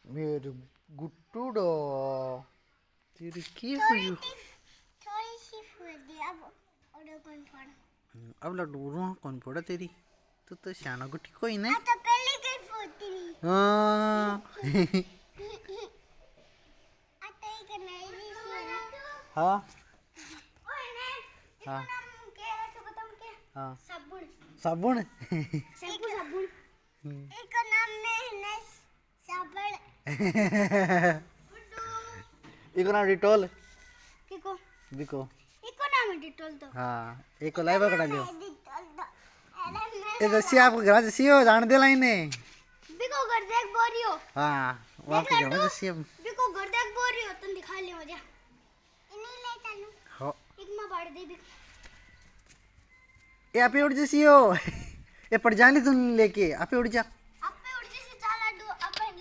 मेरे गुट्टूडो तेरी की हुई थोड़ी सी फूल दी अब और कौन फोड़ा अब लड्डू रूह कौन फोड़ा तेरी तू तो शाना गुट्टी कोई नहीं तो पहले कहीं फोड़ती थी हाँ आता ही करना है हाँ ओए नहीं हाँ नाम क्या है तो बताऊं क्या हाँ साबुन साबुन साबुन एक नाम में है साबुन इको नाम डिटोल किको बिको इको नाम है डिटोल तो हाँ एक लाइव कटा लियो डिटोल तो अरे ये दसी आपको घर दसी हो जान दे लाइन ने बिको घर देख बोरियो हाँ वो आपके घर में दसी अब बिको घर देख बोरियो तुम दिखा ले मुझे इन्हीं ले चलूं हो एक मां बाड़ दे बिको ये आप उड़ जसी हो ये पड़ जानी तुम लेके आप उड़ जा